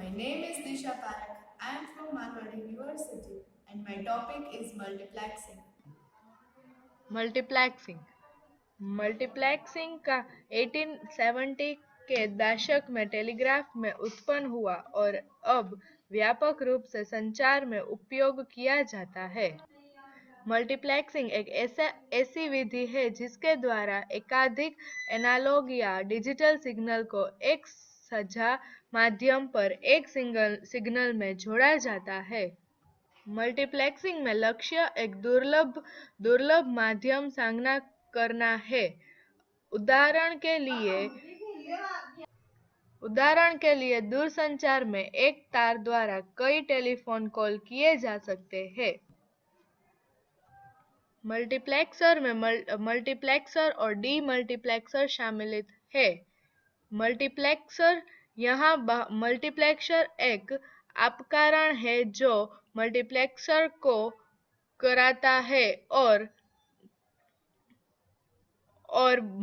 My name is Disha Parak. I am from Marwar University and my topic is multiplexing. Multiplexing multiplexing का 1870 के दशक में telegraph में उत्पन्न हुआ और अब व्यापक रूप से संचार में उपयोग किया जाता है। मल्टीप्लेक्सिंग एक ऐसी विधि है जिसके द्वारा एकाधिक एनालॉग या डिजिटल सिग्नल को एक साझा माध्यम पर एक सिग्नल में जोड़ा जाता है। मल्टीप्लेक्सिंग में लक्ष्य एक दुर्लभ माध्यम सामना करना है। उदाहरण के लिए दूरसंचार में एक तार द्वारा कई टेलीफोन कॉल किए जा सकते हैं। मल्टीप्लेक्सर में मल्टीप्लेक्सर और डीमल्टीप्लेक्सर शामिल है। मल्टीप्लेक्सर एक उपकरण है जो मल्टीप्लेक्सर को कराता है और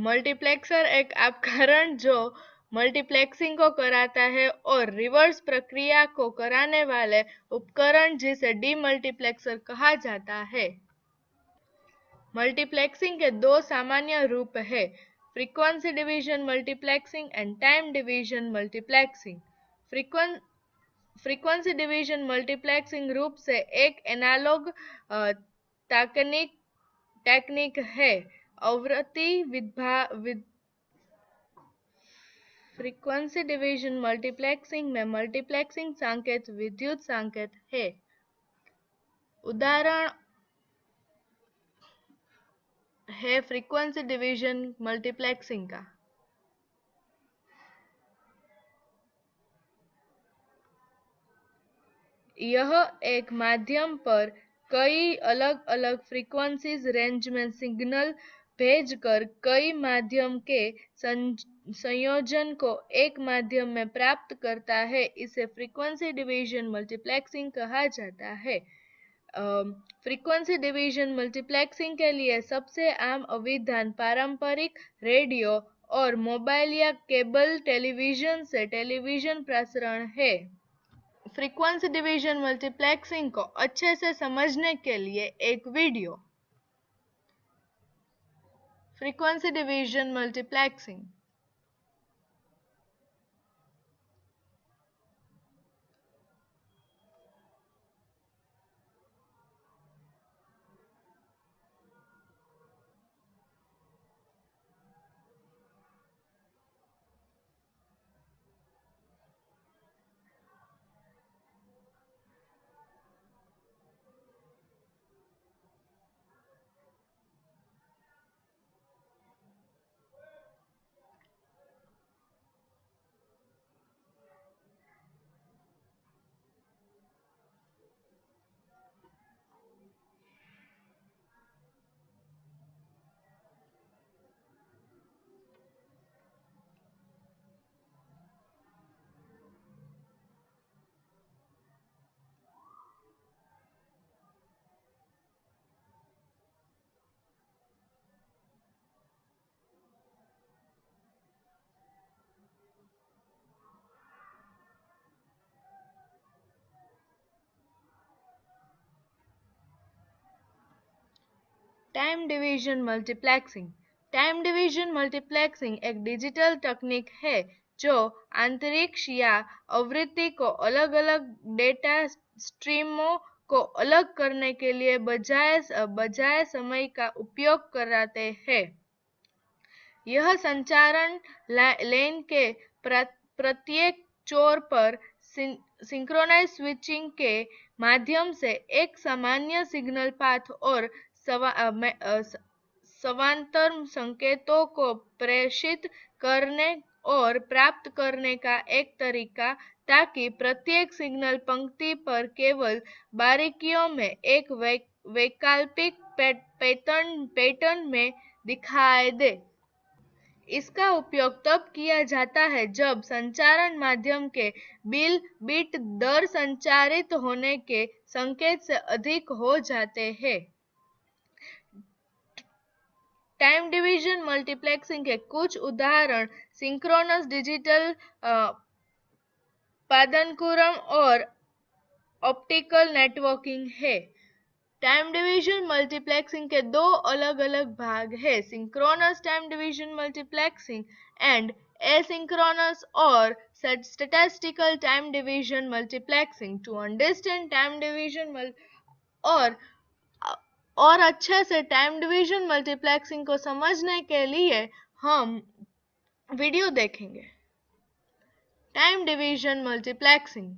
मल्टीप्लेक्सर एक उपकरण जो मल्टीप्लेक्सिंग को कराता है और रिवर्स प्रक्रिया को कराने वाले उपकरण जिसे डीमल्टीप्लेक्सर कहा जाता है। मल्टीप्लेक्सिंग के दो सामान्य रूप हैं, frequency division multiplexing and time division multiplexing. Frequency division multiplexing रूप से एक एनालॉग तकनीक है। फ्रीक्वेंसी डिवीजन मल्टीप्लेक्सिंग में मल्टीप्लेक्सिंग संकेत विद्युत संकेत है। उदाहरण है फ्रीक्वेंसी डिवीजन मल्टीप्लेक्सिंग का। यह एक माध्यम पर कई अलग-अलग फ्रीक्वेंसीज रेंज में सिग्नल भेजकर कई माध्यम के संयोजन को एक माध्यम में प्राप्त करता है। इसे फ्रीक्वेंसी डिवीजन मल्टीप्लेक्सिंग कहा जाता है। फ्रीक्वेंसी डिवीजन मल्टीप्लेक्सिंग के लिए सबसे आम अभिधान पारंपरिक रेडियो और मोबाइल या केबल टेलीविजन से टेलीविजन प्रसारण है। फ्रीक्वेंसी डिवीजन मल्टीप्लेक्सिंग को अच्छे से समझने के लिए एक video. Frequency division multiplexing time division multiplexing एक डिजिटल तकनीक है जो अंतरिक्ष या आवृत्ति को अलग-अलग डेटा स्ट्रीमों को अलग करने के लिए बजाय समय का उपयोग करते हैं। यह संचारण लाइन के प्रत्येक छोर पर सिंक्रोनाइज स्विचिंग के माध्यम से एक सामान्य सिग्नल पाथ और समांतर संकेतों को प्रेषित करने और प्राप्त करने का एक तरीका, ताकि प्रत्येक सिग्नल पंक्ति पर केवल बारीकियों में एक वैकल्पिक पैटर्न में दिखाई दे। इसका उपयोग तब किया जाता है जब संचारण माध्यम के बिट दर संचारित होने के संकेत से अधिक हो जाते हैं। टाइम डिवीजन मल्टीप्लेक्सिंग के कुछ उदाहरण सिंक्रोनस डिजिटल पदानुक्रम और ऑप्टिकल नेटवर्किंग है। टाइम डिवीजन मल्टीप्लेक्सिंग के दो अलग अलग भाग है, synchronous time division multiplexing and asynchronous और statistical time division multiplexing. To understand time division और और अच्छे से टाइम डिवीजन मल्टीप्लेक्सिंग को समझने के लिए हम वीडियो देखेंगे। Time division multiplexing.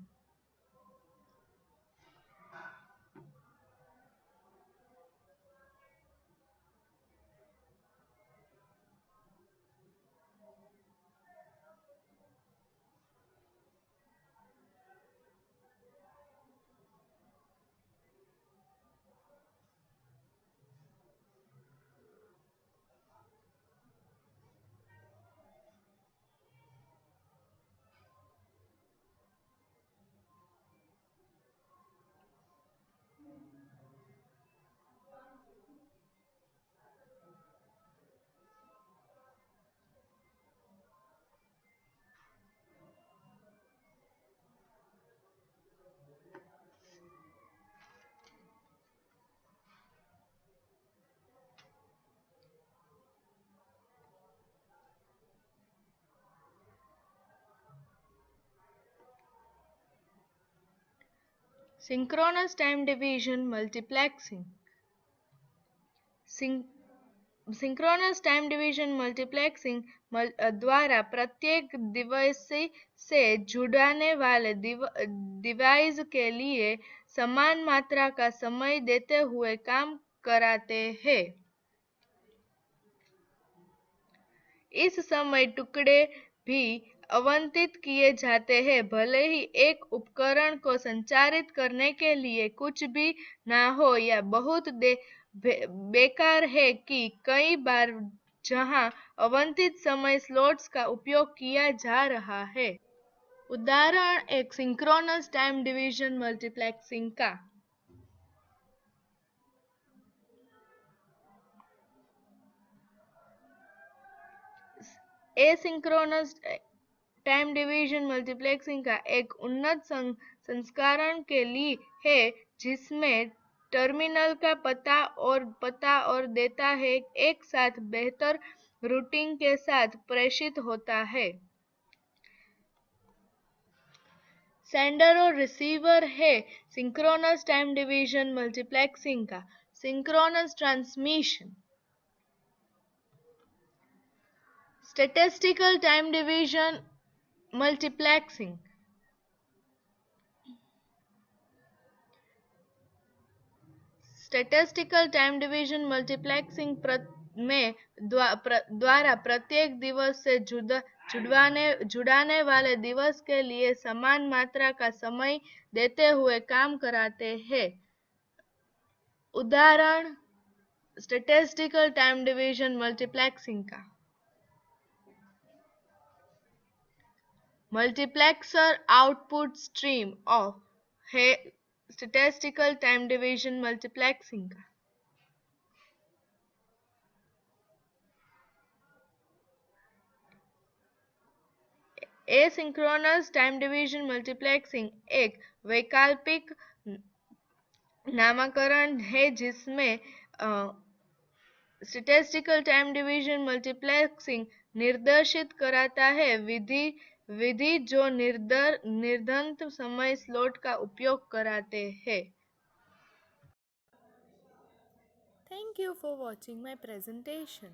Synchronous time division multiplexing. Synchronous time division multiplexing द्वारा प्रत्येक डिवाइस से जुड़ने वाले डिवाइस के लिए समान मात्रा का समय देते हुए काम कराते हैं। इस समय टुकड़े भी आवंटित किए जाते हैं, भले ही एक उपकरण को संचारित करने के लिए कुछ भी ना हो। यह बहुत बेकार है कि कई बार जहां आवंटित समय स्लॉट्स का उपयोग किया जा रहा है। उदाहरण एक सिंक्रोनस टाइम डिवीजन मल्टीप्लेक्सिंग का। एसिंक्रोनस टाइम डिवीजन मल्टीप्लेक्सिंग का एक उन्नत संस्करण के लिए है जिसमें टर्मिनल का पता और डेटा है एक साथ बेहतर रूटिंग के साथ प्रेषित होता है। सेंडर और रिसीवर है सिंक्रोनस टाइम डिवीजन मल्टीप्लेक्सिंग का। Synchronous transmission. Statistical time division multiplexing. Statistical time division multiplexing में द्वारा प्रत्येक दिवस से जुड़ाने वाले दिवस के लिए समान मात्रा का समय देते हुए काम कराते हैं। उदाहरण स्टैटिस्टिकल टाइम डिवीजन मल्टीप्लेक्सिंग का। मल्टीप्लेक्सर आउटपुट स्ट्रीम ऑफ है स्टैटिस्टिकल टाइम डिवीजन मल्टीप्लेक्सिंग का। एसिंक्रोनस टाइम डिवीजन मल्टीप्लेक्सिंग एक वैकल्पिक नामकरण है जिसमें स्टैटिस्टिकल टाइम डिवीजन मल्टीप्लेक्सिंग निर्देशित कराता है विधि जो निर्धारित समय स्लॉट का उपयोग कराते हैं। Thank you for watching my presentation.